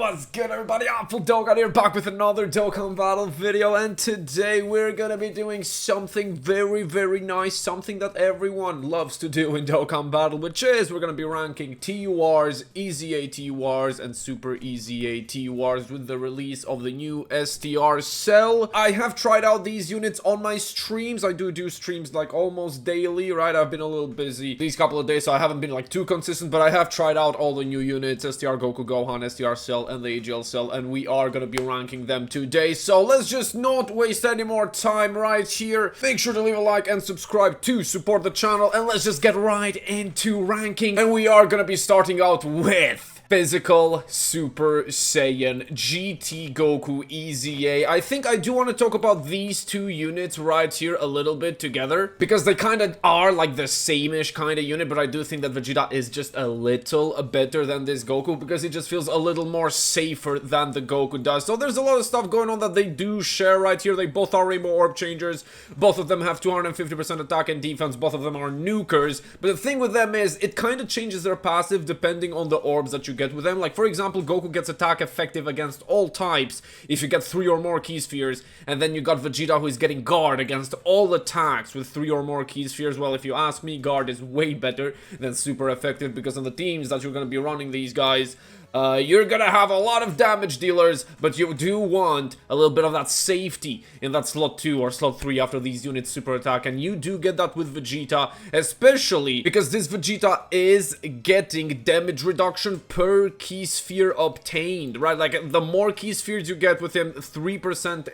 What's good, everybody? Apple Dokkan here, back with another Dokkan Battle video, and today we're gonna be doing something very nice, something that everyone loves to do in Dokkan Battle, which is we're gonna be ranking TURs, Easy A TURs, and Super Easy A TURs with the release of the new STR Cell. I have tried out these units on my streams. I do streams like almost daily, right? I've been a little busy these couple of days, so I haven't been like too consistent, but I have tried out all the new units, STR Goku, Gohan, STR Cell, and the AGL Cell, and we are gonna be ranking them today. So let's just not waste any more time right here. Make sure to leave a like and subscribe to support the channel, and let's just get right into ranking. And we are gonna be starting out with Physical Super Saiyan GT Goku Easy A. I think I do want to talk about these two units right here a little bit together, because they kind of are like the same-ish kind of unit, but I do think that Vegeta is just a little better than this Goku, because he just feels a little more safer than the Goku does. So there's a lot of stuff going on that they do share right here. They both are Rainbow Orb Changers, both of them have 250% attack and defense, both of them are nukers, but the thing with them is it kind of changes their passive depending on the orbs that you get with them. Like, for example, Goku gets attack effective against all types if you get 3 or more key spheres, and then you got Vegeta who is getting guard against all attacks with 3 or more key spheres. Well, if you ask me, guard is way better than super effective, because on the teams that you're going to be running these guys, you're gonna have a lot of damage dealers, but you do want a little bit of that safety in that slot 2 or slot 3 after these units super attack, and you do get that with Vegeta, especially because this Vegeta is getting damage reduction per key sphere obtained, right? Like, the more key spheres you get with him, 3%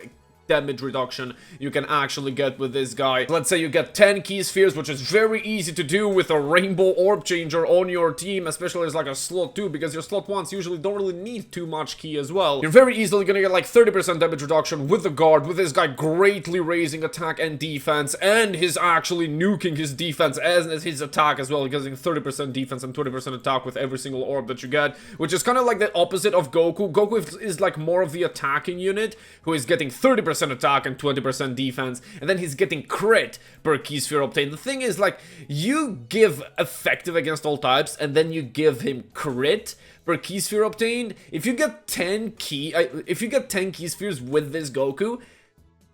damage reduction you can actually get with this guy. Let's say you get 10 key spheres, which is very easy to do with a Rainbow Orb Changer on your team, especially as like a slot 2, because your slot 1s usually don't really need too much key as well. You're very easily gonna get like 30% damage reduction with the guard, with this guy greatly raising attack and defense, and he's actually nuking his defense as his attack as well, getting 30% defense and 20% attack with every single orb that you get, which is kind of like the opposite of Goku. Goku is like more of the attacking unit, who is getting 30% attack and 20% defense, and then he's getting crit per key sphere obtained. The thing is, like, you give effective against all types, and then you give him crit per key sphere obtained. If you get 10 key spheres with this Goku,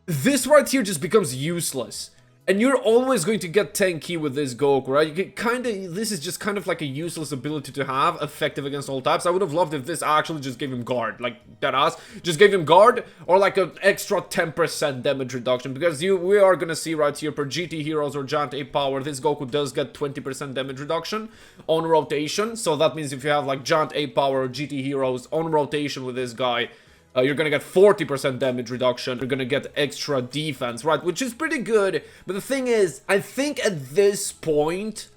this right here just becomes useless. And you're always going to get 10 key with this Goku, right? You can this is just kind of like a useless ability to have, effective against all types. I would have loved if this actually just gave him guard, like deadass. Just gave him guard, or like an extra 10% damage reduction, because we are gonna see right here per GT Heroes or Giant Ape Power, this Goku does get 20% damage reduction on rotation. So that means if you have like Giant Ape Power or GT Heroes on rotation with this guy, you're gonna get 40% damage reduction. You're gonna get extra defense, right? Which is pretty good. But the thing is, I think at this point,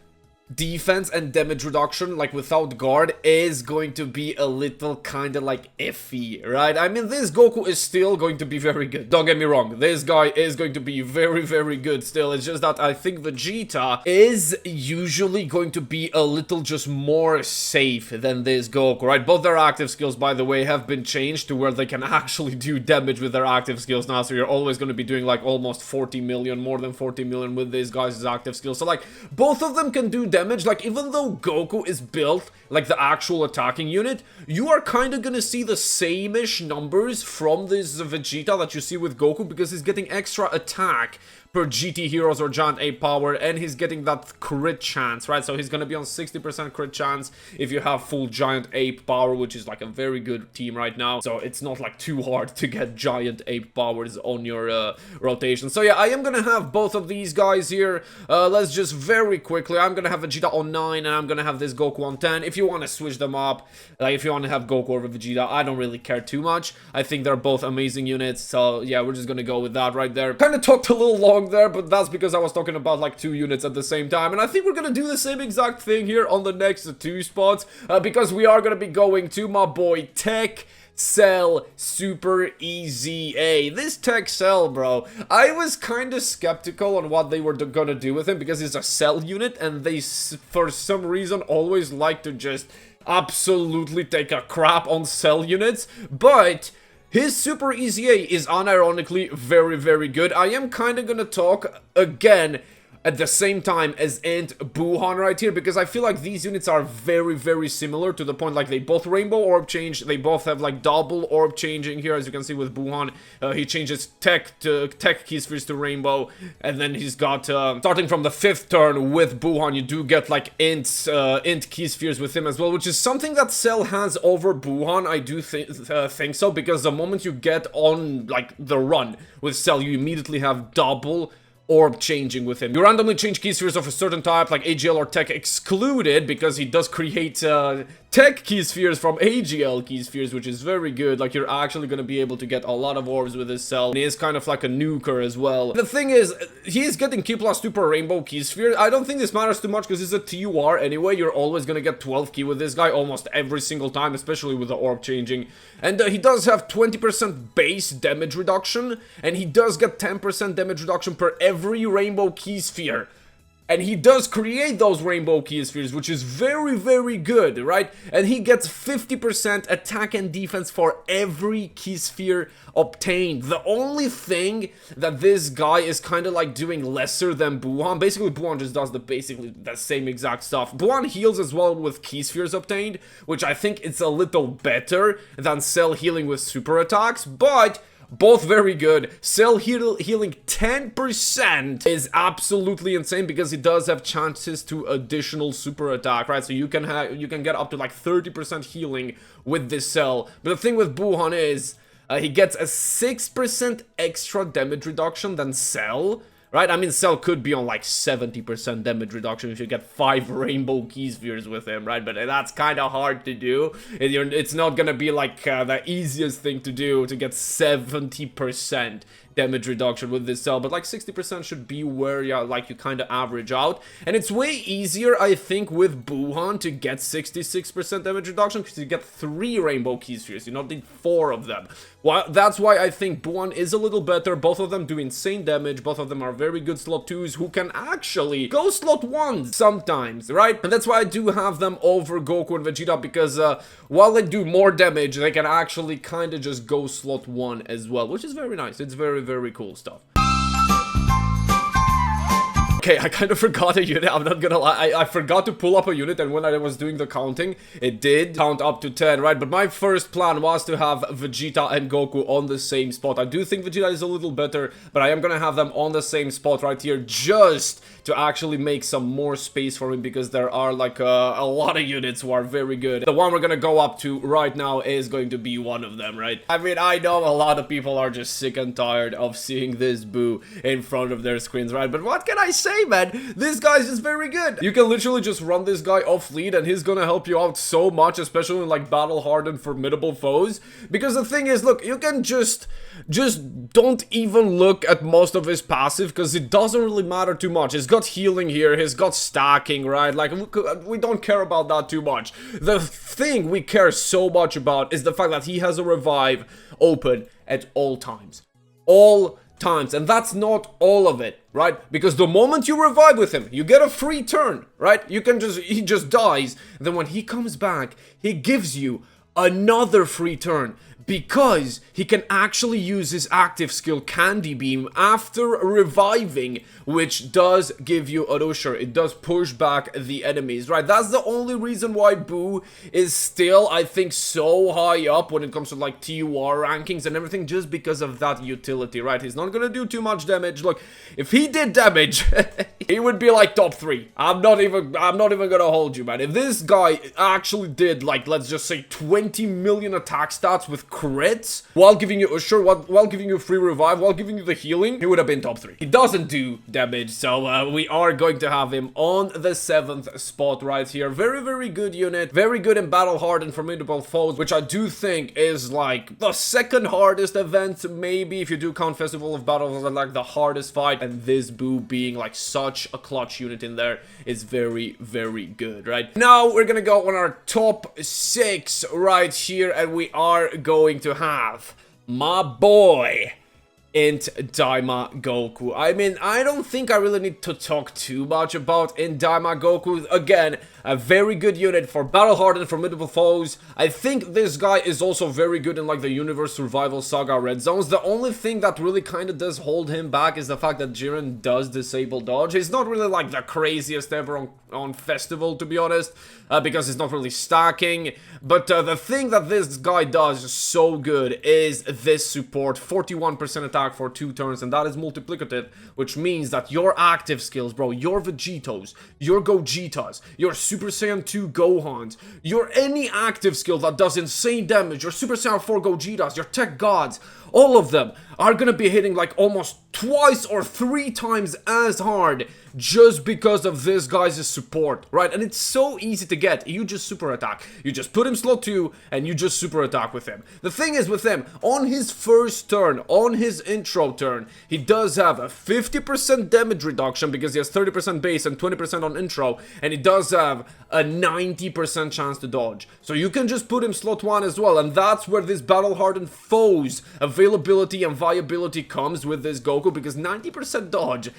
defense and damage reduction, like without guard, is going to be a little kind of like iffy, right? I mean, this Goku is still going to be very good. Don't get me wrong, this guy is going to be very good still. It's just that I think Vegeta is usually going to be a little just more safe than this Goku, right? Both their active skills, by the way, have been changed to where they can actually do damage with their active skills now, so you're always going to be doing like almost 40 million, more than 40 million with these guys' active skills. So like, both of them can do damage. Like, even though Goku is built like the actual attacking unit, you are kind of gonna see the same-ish numbers from this Vegeta that you see with Goku, because he's getting extra attack per GT Heroes or Giant Ape Power, and he's getting that crit chance, right? So he's gonna be on 60% crit chance if you have full Giant Ape Power, which is like a very good team right now. So it's not like too hard to get Giant Ape Powers on your rotation. So yeah, I am gonna have both of these guys here. Let's just very quickly, I'm gonna have Vegeta on 9, and I'm gonna have this Goku on 10. If you want to switch them up, like if you want to have Goku over Vegeta, I don't really care too much. I think they're both amazing units, so yeah, we're just gonna go with that right there. Kind of talked a little long there, but that's because I was talking about like 2 units at the same time, and I think we're gonna do the same exact thing here on the next 2 spots, because we are gonna be going to my boy Tech Cell Super Easy A. This Tech Cell, bro, I was kind of skeptical on what they were gonna do with him, because he's a cell unit, and they for some reason always like to just absolutely take a crap on cell units. But his Super Easy A is unironically very good. I am kind of gonna talk again at the same time as Int Buuhan right here, because I feel like these units are very, very similar to the point like they both rainbow orb change, they both have like double orb changing here, as you can see with Buuhan. He changes tech key spheres to rainbow, and then he's got starting from the 5th turn with Buuhan, you do get like int key spheres with him as well, which is something that Cell has over Buuhan. I do think so, because the moment you get on like the run with Cell, you immediately have double orb changing with him. You randomly change key spheres of a certain type, like AGL or Tech excluded, because he does create Tech key spheres from AGL key spheres, which is very good. Like, you're actually going to be able to get a lot of orbs with this Cell. And he is kind of like a nuker as well. The thing is, he is getting key plus 2 per rainbow key sphere. I don't think this matters too much because it's a TUR anyway. You're always going to get 12 key with this guy almost every single time, especially with the orb changing. And he does have 20% base damage reduction, and he does get 10% damage reduction per every rainbow key sphere. And he does create those rainbow key spheres, which is very, very good, right? And he gets 50% attack and defense for every key sphere obtained. The only thing that this guy is kind of like doing lesser than Buuhan. Basically, Buuhan just does basically the same exact stuff. Buuhan heals as well with key spheres obtained, which I think it's a little better than Cell healing with super attacks, but both very good. Cell healing 10% is absolutely insane because he does have chances to additional super attack, right? So you can get up to like 30% healing with this Cell. But the thing with Buuhan is he gets a 6% extra damage reduction than Cell. Right? I mean, Cell could be on like 70% damage reduction if you get 5 rainbow key spheres with him, right? But that's kind of hard to do. It's not gonna be like the easiest thing to do to get 70% damage reduction with this Cell, but like 60% should be where you kind of average out. And it's way easier, I think, with Buuhan to get 66% damage reduction because you get 3 rainbow key spheres. You don't need 4 of them. Well, that's why I think Buuhan is a little better. Both of them do insane damage. Both of them are very good slot 2s who can actually go slot 1s sometimes, right? And that's why I do have them over Goku and Vegeta, because while they do more damage, they can actually kind of just go slot 1 as well, which is very nice. It's very, very cool stuff. Okay, I kind of forgot a unit, I'm not gonna lie, I forgot to pull up a unit, and when I was doing the counting, it did count up to 10, right? But my first plan was to have Vegeta and Goku on the same spot. I do think Vegeta is a little better, but I am gonna have them on the same spot right here, just to actually make some more space for him, because there are like a lot of units who are very good. The one we're gonna go up to right now is going to be one of them, right? I mean, I know a lot of people are just sick and tired of seeing this Buu in front of their screens, right? But what can I say, man? This guy's just very good. You can literally just run this guy off lead and he's gonna help you out so much, especially in like battle hardened formidable foes. Because the thing is, look, you can just don't even look at most of his passive, because it doesn't really matter too much. He's got healing here, he's got stacking, right? Like, we don't care about that too much. The thing we care so much about is the fact that he has a revive open at all times. All times. And that's not all of it, right? Because the moment you revive with him, you get a free turn, right? He just dies. And then when he comes back, he gives you another free turn, because he can actually use his active skill Candy Beam after reviving, which does give you an usher. It does push back the enemies, right? That's the only reason why Buu is still, I think, so high up when it comes to like TUR rankings and everything, just because of that utility, right? He's not gonna do too much damage. Look, if he did damage, he would be like top 3. I'm not even gonna hold you, man. If this guy actually did, like, let's just say 20 million attack stats with crits, while giving you usher, while giving you free revive, while giving you the healing, he would have been top 3. He doesn't do damage, so we are going to have him on the 7th spot right here. Very, very good unit. Very good in battle hardened formidable foes, which I do think is like the second hardest event, maybe, if you do count Festival of Battles as like the hardest fight. And this Buu being like such a clutch unit in there is very, very good, right? Now we're gonna go on our top 6 right here, and we are going to have my boy Int Daima Goku. I mean, I don't think I really need to talk too much about Int Daima Goku. Again, a very good unit for battle-hardened formidable foes. I think this guy is also very good in like the Universe Survival Saga red zones. The only thing that really kind of does hold him back is the fact that Jiren does disable dodge. He's not really like the craziest ever on Festival, to be honest, because he's not really stacking. But the thing that this guy does so good is this support, 41% attack for 2 turns, and that is multiplicative, which means that your active skills, bro, your Vegetos, your Gogetas, your Super Saiyan 2 Gohans, your any active skill that does insane damage, your Super Saiyan 4 Gogetas, your Tech Gods, all of them are gonna be hitting like almost twice or 3 times as hard just because of this guy's support, right? And it's so easy to get. You just super attack. You just put him slot 2 and you just super attack with him. The thing is with him, on his first turn, on his intro turn, he does have a 50% damage reduction because he has 30% base and 20% on intro, and he does have a 90% chance to dodge. So you can just put him slot 1 as well, and that's where this battle-hardened foes availability and viability comes with this Goku, because 90% dodge,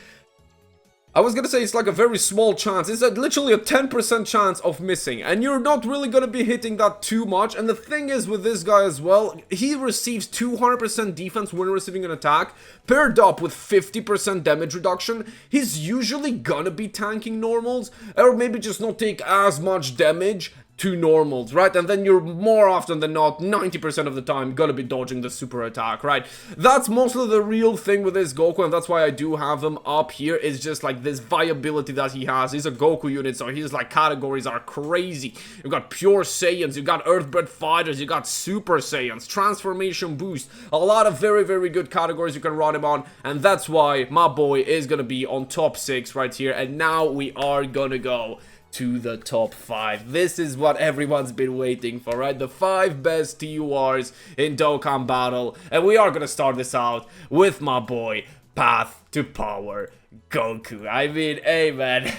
I was gonna say it's like a very small chance. It's literally a 10% chance of missing, and you're not really gonna be hitting that too much. And the thing is with this guy as well, he receives 200% defense when receiving an attack, paired up with 50% damage reduction. He's usually gonna be tanking normals, or maybe just not take as much damage to normals, right? And then you're more often than not, 90% of the time, gonna be dodging the super attack, right? That's mostly the real thing with this Goku, and that's why I do have him up here, is just like this viability that he has. He's a Goku unit, so his like categories are crazy. You've got pure Saiyans, you got Earthbred Fighters, you got Super Saiyans, Transformation Boost, a lot of very, very good categories you can run him on, and that's why my boy is gonna be on top 6 right here. And now we are gonna go to the top 5. This is what everyone's been waiting for, right? The 5 best TURs in Dokkan Battle. And we are gonna start this out with my boy, Path to Power Goku. I mean, hey man,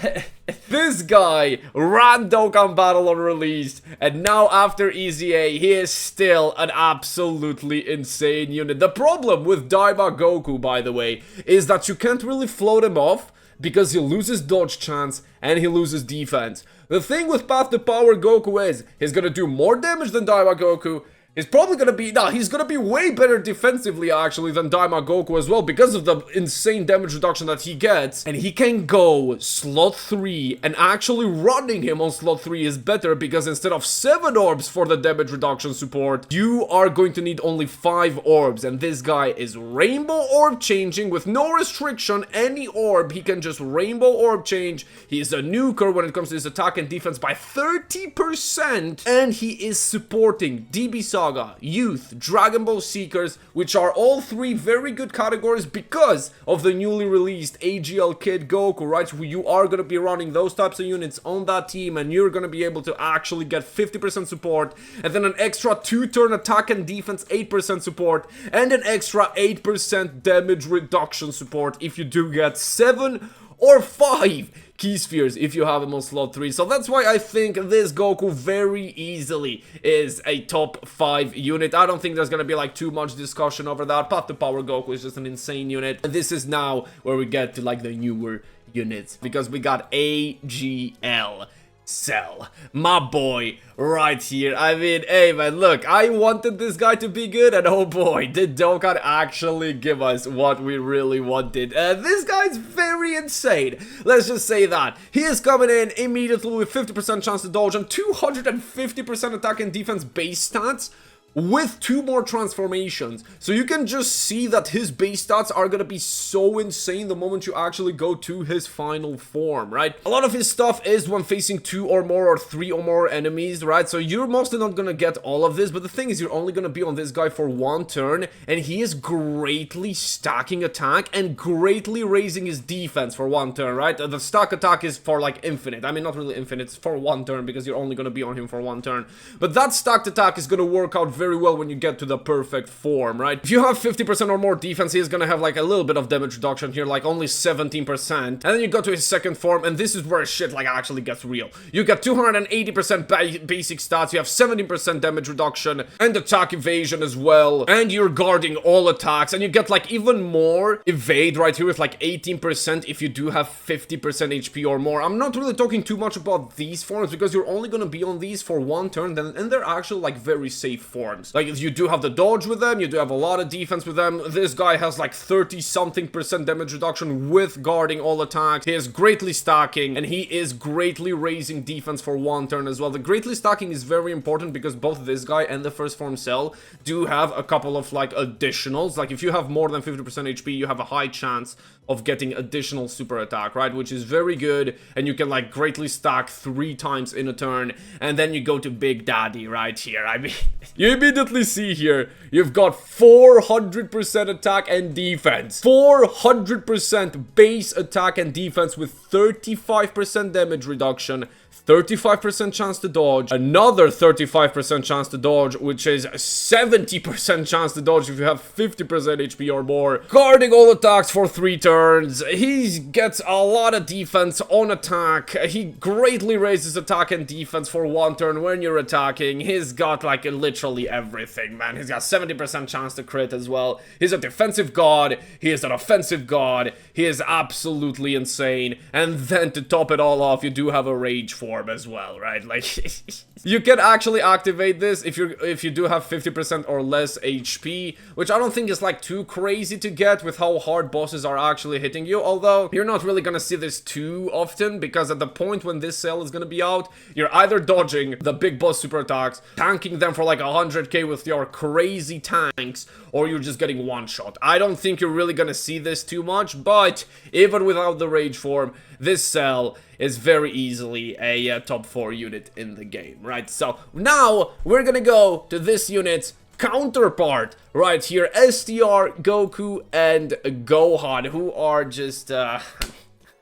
this guy ran Dokkan Battle on release, and now after EZA, he is still an absolutely insane unit. The problem with Daima Goku, by the way, is that you can't really float him off, because he loses dodge chance and he loses defense. The thing with Path to Power Goku is, he's gonna do more damage than Daima Goku. He's probably gonna be, he's gonna be way better defensively actually than Daima Goku as well, because of the insane damage reduction that he gets. And he can go slot 3, and actually running him on slot 3 is better, because instead of 7 orbs for the damage reduction support, you are going to need only 5 orbs. And this guy is rainbow orb changing with no restriction. Any orb, he can just rainbow orb change. He is a nuker when it comes to his attack and defense by 30%, and he is supporting DB Saga, Youth, Dragon Ball Seekers, which are all 3 very good categories because of the newly released AGL Kid Goku, right? You are going to be running those types of units on that team, and you're going to be able to actually get 50% support, and then an extra 2-turn attack and defense 8% support, and an extra 8% damage reduction support if you do get 7 or 5 key spheres if you have him on slot 3. So that's why I think this Goku very easily is a top 5 unit. I don't think there's gonna be like too much discussion over that. Path to Power Goku is just an insane unit. And this is now where we get to like the newer units, because we got AGL Cell, my boy, right here. I mean, hey man, look, I wanted this guy to be good, and oh boy, did Dokkan actually give us what we really wanted. This guy's very insane, let's just say that. He is coming in immediately with 50% chance to dodge and 250% attack and defense base stats, with 2 more transformations. So you can just see that his base stats are gonna be so insane the moment you actually go to his final form, right? A lot of his stuff is when facing 2 or more or 3 or more enemies, right? So you're mostly not gonna get all of this, but the thing is, you're only gonna be on this guy for 1 turn, and he is greatly stacking attack and greatly raising his defense for 1 turn, right? The stack attack is for like infinite. I mean, not really infinite, it's for 1 turn, because you're only gonna be on him for 1 turn. But that stacked attack is gonna work out very very well when you get to the perfect form, right? If you have 50% or more defense, he's gonna have like a little bit of damage reduction here, like only 17%. And then you go to his second form, and this is where shit like actually gets real. You get 280% basic stats, you have 17% damage reduction, and attack evasion as well, and you're guarding all attacks, and you get like even more evade right here with like 18% if you do have 50% HP or more. I'm not really talking too much about these forms because you're only gonna be on these for one turn, and they're actually like very safe forms. Like if you do have the dodge with them, you do have a lot of defense with them. This guy has like 30-something% damage reduction with guarding all attacks. He is greatly stacking, and he is greatly raising defense for one turn as well. The greatly stacking is very important because both this guy and the first form Cell do have a couple of like additionals. Like if you have more than 50% HP, you have a high chance of getting additional super attack, right? Which is very good, and you can like greatly stack 3 times in a turn, and then you go to Big Daddy right here. I mean, you immediately see here, you've got 400% attack and defense. 400% base attack and defense with 35% damage reduction, 35% chance to dodge, another 35% chance to dodge, which is 70% chance to dodge if you have 50% HP or more. Guarding all attacks for 3 turns. He gets a lot of defense on attack. He greatly raises attack and defense for 1 turn when you're attacking. He's got like literally everything, man. He's got 70% chance to crit as well. He's a defensive god. He is an offensive god. He is absolutely insane. And then to top it all off, you do have a rage form as well, right? Like you can actually activate this if you do have 50% or less HP, which I don't think is like too crazy to get with how hard bosses are actually hitting you, although you're not really gonna see this too often because at the point when this cell is gonna be out, you're either dodging the big boss super attacks, tanking them for like 100k with your crazy tanks, or you're just getting one shot. I don't think you're really gonna see this too much, but even without the rage form, this cell is very easily a top 4 unit in the game, right? So now we're gonna go to this unit's counterpart right here, STR Goku and Gohan, who are just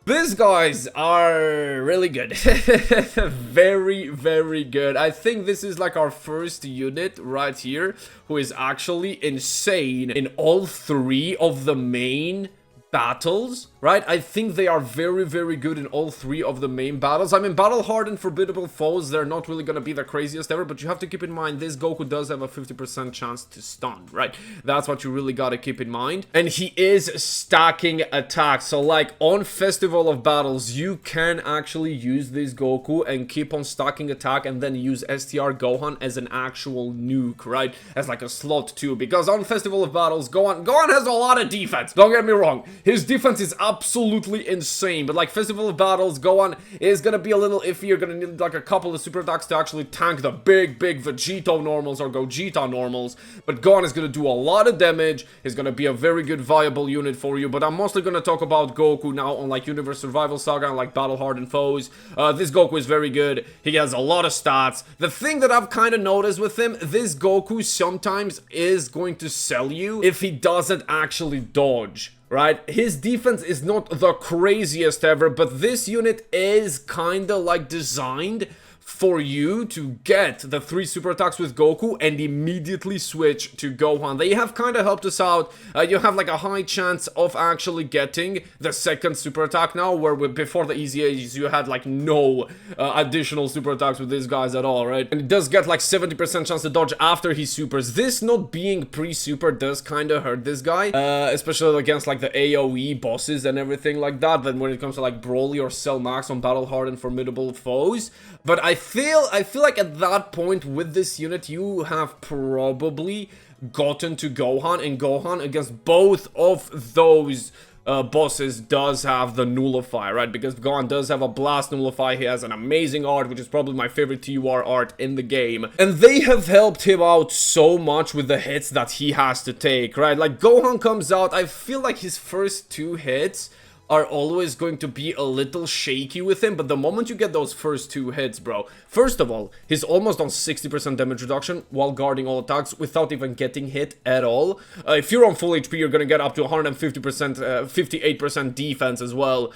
these guys are really good. Very, very good. I think this is like our first unit right here who is actually insane in all 3 of the main battles, right? I think they are very, very good in all 3 of the main battles. I mean, battle hardened formidable foes, they're not really gonna be the craziest ever, but you have to keep in mind this Goku does have a 50% chance to stun, right? That's what you really gotta keep in mind. And he is stacking attacks, so like on Festival of Battles, you can actually use this Goku and keep on stacking attack and then use STR Gohan as an actual nuke, right? As like a slot too, because on Festival of Battles, Gohan has a lot of defense, don't get me wrong. His defense is absolutely insane, but like Festival of Battles, Gohan is gonna be a little iffy. You're gonna need like a couple of super attacks to actually tank the big Vegito normals or Gogeta normals, but Gohan is gonna do a lot of damage. He's gonna be a very good viable unit for you, but I'm mostly gonna talk about Goku now on like Universe Survival Saga and like Battle Hardened Foes. This Goku is very good. He has a lot of stats. The thing that I've kind of noticed with him, this Goku sometimes is going to sell you if he doesn't actually dodge, right? His defense is not the craziest ever, but this unit is kinda like designed for you to get the 3 super attacks with Goku and immediately switch to Gohan. They have kind of helped us out. You have like a high chance of actually getting the second super attack now, where before the easy ages you had like no additional super attacks with these guys at all, right? And it does get like 70% chance to dodge after he supers. This not being pre-super does kind of hurt this guy, especially against like the AoE bosses and everything like that, then when it comes to like Broly or Cell Max on Battle Hardened Formidable Foes. But I feel like at that point with this unit, you have probably gotten to Gohan, and Gohan against both of those bosses does have the Nullify, right? Because Gohan does have a Blast Nullify. He has an amazing art, which is probably my favorite TUR art in the game. And they have helped him out so much with the hits that he has to take, right? Like Gohan comes out, I feel like his first 2 hits are always going to be a little shaky with him, but the moment you get those first 2 hits, bro, first of all, he's almost on 60% damage reduction while guarding all attacks without even getting hit at all. If you're on full HP, you're gonna get up to 150%, 58% defense as well.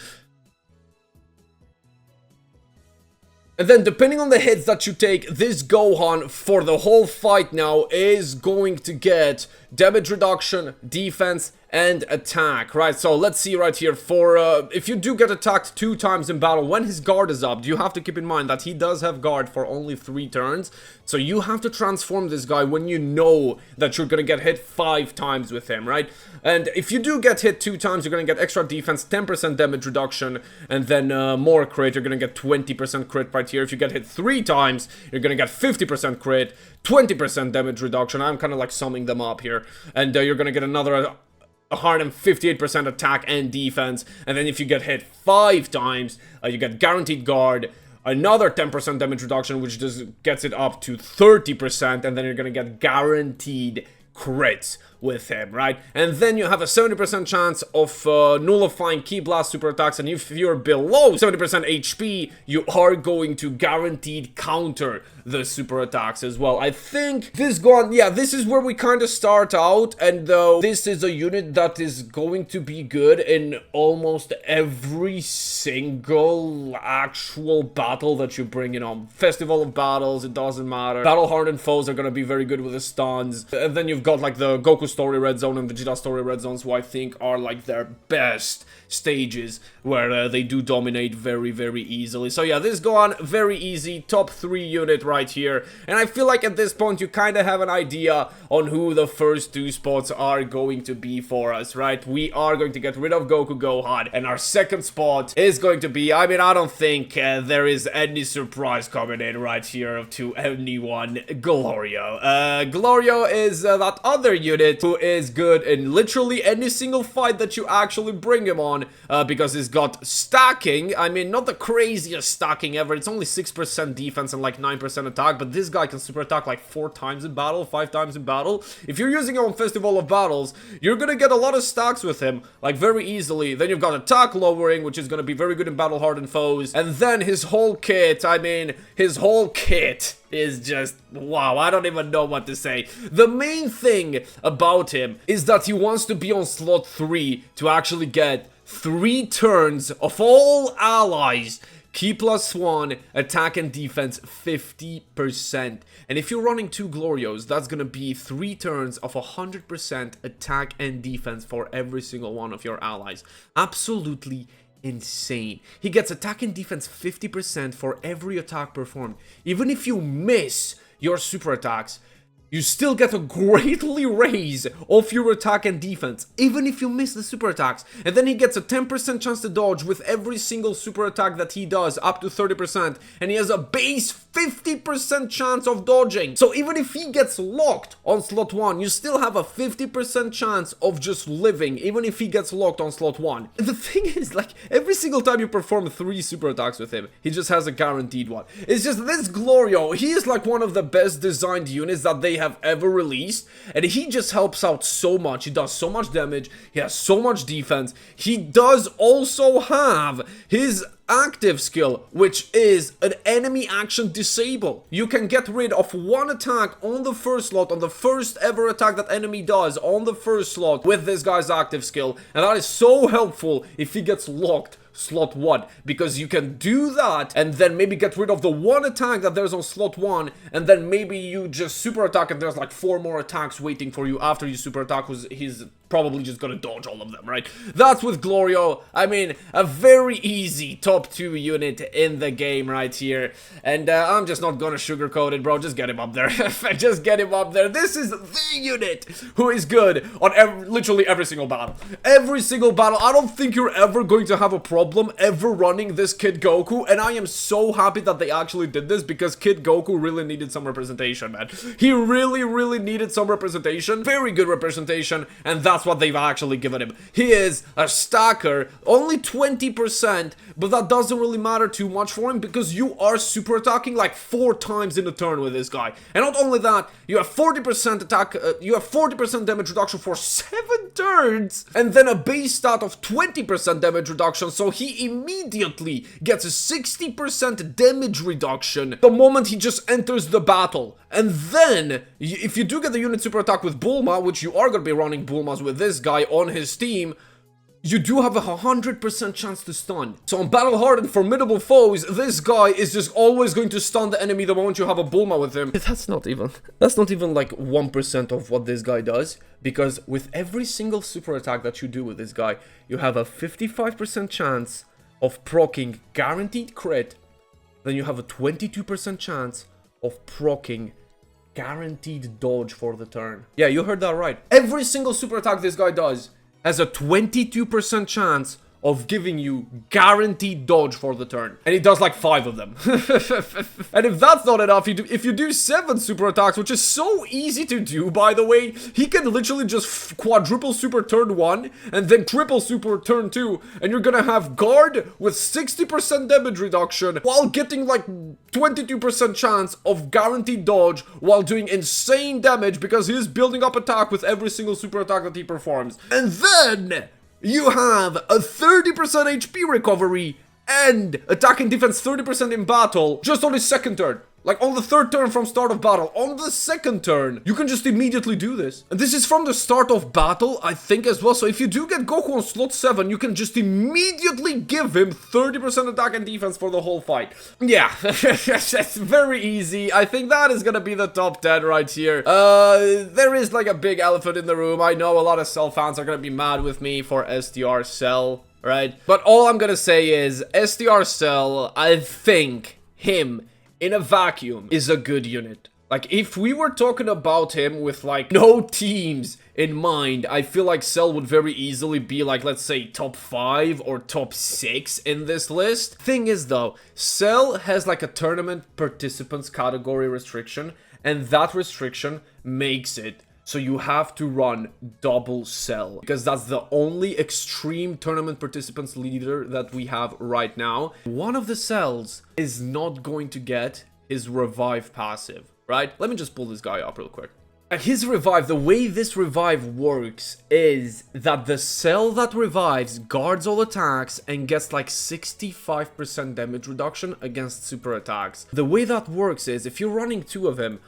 And then depending on the hits that you take, this Gohan for the whole fight now is going to get damage reduction, defense, and attack, right? So let's see right here, for if you do get attacked 2 times in battle when his guard is up, you have to keep in mind that he does have guard for only 3 turns, so you have to transform this guy when you know that you're gonna get hit 5 times with him, right? And if you do get hit 2 times, you're gonna get extra defense, 10% damage reduction, and then more crit. You're gonna get 20% crit right here. If you get hit 3 times, you're gonna get 50% crit, 20% damage reduction. I'm kind of like summing them up here, and you're gonna get another 158% attack and defense. And then if you get hit 5 times, you get guaranteed guard, another 10% damage reduction, which just gets it up to 30%, and then you're gonna get guaranteed crits with him, right? And then you have a 70% chance of nullifying Ki Blast super attacks, and if you're below 70% HP, you are going to guaranteed counter the super attacks as well. I think this Gohan, yeah, this is where we kind of start out, and this is a unit that is going to be good in almost every single actual battle that you bring in on. Festival of Battles, it doesn't matter. Battle hardened foes are gonna be very good with the stuns, and then you've got like the Goku story red zone and Vegeta story red zones, who I think are like their best stages, where they do dominate very, very easily. So yeah, this Gohan, very easy, top 3 unit right here. And I feel like at this point you kind of have an idea on who the first 2 spots are going to be for us, right? We are going to get rid of Goku Gohan, and our second spot is going to be, I mean, I don't think there is any surprise coming in right here to anyone, Glorio. Glorio is that other unit who is good in literally any single fight that you actually bring him on, because he's got stacking. I mean, not the craziest stacking ever. It's only 6% defense and like 9% attack, but this guy can super attack like 4 times in battle, 5 times in battle. If you're using him on Festival of Battles, you're gonna get a lot of stacks with him, like very easily. Then you've got attack lowering, which is gonna be very good in battle hardened foes. And then his whole kit, I mean, his whole kit is just, wow, I don't even know what to say. The main thing about him is that he wants to be on slot 3 to actually get 3 turns of all allies, Ki +1, attack and defense 50%. And if you're running 2 Glorios, that's gonna be 3 turns of 100% attack and defense for every single one of your allies. Absolutely insane. He gets attack and defense 50% for every attack performed. Even if you miss your super attacks, you still get a greatly raise of your attack and defense, even if you miss the super attacks. And then he gets a 10% chance to dodge with every single super attack that he does, up to 30%. And he has a base 50% chance of dodging. So even if he gets locked on slot 1, you still have a 50% chance of just living, even if he gets locked on slot 1. The thing is, like, every single time you perform 3 super attacks with him, he just has a guaranteed one. It's just this Glorio, he is like one of the best designed units that they have ever released, and he just helps out so much. He does so much damage, he has so much defense. He does also have his active skill, which is an enemy action disable. You can get rid of 1 attack on the first slot, on the first ever attack that enemy does on the first slot with this guy's active skill, and that is so helpful if he gets locked slot 1, because you can do that and then maybe get rid of the 1 attack that there's on slot 1, and then maybe you just super attack and there's like 4 more attacks waiting for you after you super attack, because he's probably just gonna dodge all of them, right? That's with Glorio. I mean, a very easy top 2 unit in the game right here, and I'm just not gonna sugarcoat it, bro. Just get him up there. Just get him up there. This is the unit who is good on literally every single battle. Every single battle. I don't think you're ever going to have a problem ever running this Kid Goku, and I am so happy that they actually did this, because Kid Goku really needed some representation, man. He really needed some representation. Very good representation, and that's what they've actually given him. He is a stacker, only 20%, but that doesn't really matter too much for him, because you are super attacking like 4 times in a turn with this guy. And not only that, you have 40% attack, you have 40% damage reduction for 7 turns, and then a base stat of 20% damage reduction, so he immediately gets a 60% damage reduction the moment he just enters the battle. And then, if you do get the unit super attack with Bulma, which you are going to be running Bulmas with this guy on his team, you do have a 100% chance to stun. So on battle-hardened formidable foes, this guy is just always going to stun the enemy the moment you have a Bulma with him. That's not even like 1% of what this guy does, because with every single super attack that you do with this guy, you have a 55% chance of proccing guaranteed crit, then you have a 22% chance of proccing guaranteed dodge for the turn. Yeah, you heard that right. Every single super attack this guy does has a 22% chance of giving you guaranteed dodge for the turn. And he does like 5 of them. And if that's not enough, if you do 7 super attacks, which is so easy to do, by the way, he can literally just quadruple super turn 1 and then triple super turn 2, and you're gonna have guard with 60% damage reduction while getting like 22% chance of guaranteed dodge while doing insane damage because he is building up attack with every single super attack that he performs. And then you have a 30% HP recovery and attack and defense 30% in battle just on his second turn. Like on the third turn from start of battle. On the second turn, you can just immediately do this. And this is from the start of battle, I think, as well. So if you do get Goku on slot 7, you can just immediately give him 30% attack and defense for the whole fight. Yeah, that's very easy. I think that is gonna be the top 10 right here. There is like a big elephant in the room. I know a lot of Cell fans are gonna be mad with me for STR Cell, right? But all I'm gonna say is STR Cell, I think him in a vacuum is a good unit. Like, if we were talking about him with like no teams in mind, I feel like Cell would very easily be like, let's say, top 5 or top 6 in this list. Thing is though, Cell has like a tournament participants category restriction, and that restriction makes it so you have to run double Cell, because that's the only extreme tournament participants leader that we have right now. One of the Cells is not going to get his revive passive, right? Let me just pull this guy up real quick. His revive, the way this revive works is that the Cell that revives guards all attacks and gets like 65% damage reduction against super attacks. The way that works is if you're running 2 of him,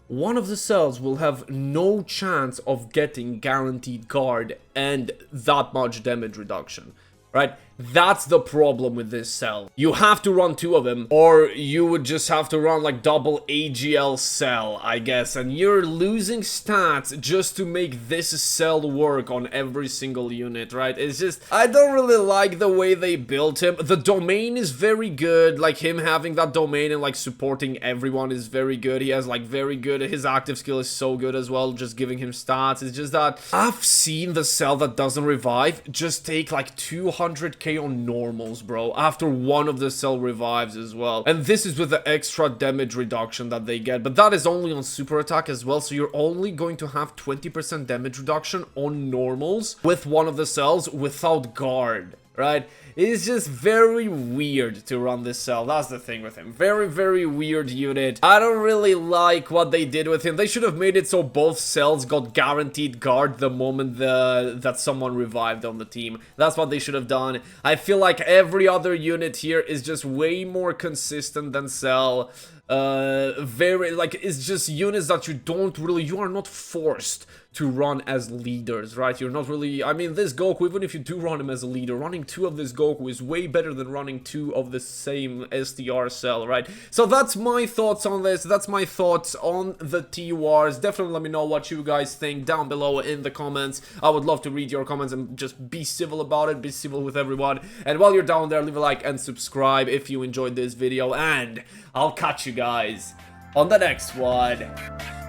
one of the Cells will have no chance of getting guaranteed guard and that much damage reduction, right? That's the problem with this Cell. You have to run 2 of them, or you would just have to run like double AGL Cell, I guess, and you're losing stats just to make this Cell work on every single unit, right? It's just, I don't really like the way they built him. The domain is very good, like him having that domain and like supporting everyone is very good. He has like very good, his active skill is so good as well, just giving him stats. It's just that I've seen the Cell that doesn't revive just take like 200k on normals, bro, after one of the Cell revives as well. And this is with the extra damage reduction that they get, but that is only on super attack as well, so you're only going to have 20% damage reduction on normals with one of the Cells without guard, right? It's just very weird to run this Cell. That's the thing with him. Very, very weird unit. I don't really like what they did with him. They should have made it so both Cells got guaranteed guard the moment that someone revived on the team. That's what they should have done. I feel like every other unit here is just way more consistent than Cell. Very, like, it's just units that you are not forced to run as leaders, right? You're not really, I mean, this Goku, even if you do run him as a leader, running 2 of this Goku is way better than running 2 of the same STR Cell, right? So that's my thoughts on this. That's my thoughts on the TURs. Definitely let me know what you guys think down below in the comments. I would love to read your comments and just be civil about it, be civil with everyone. And while you're down there, leave a like and subscribe if you enjoyed this video, and I'll catch you guys on the next one.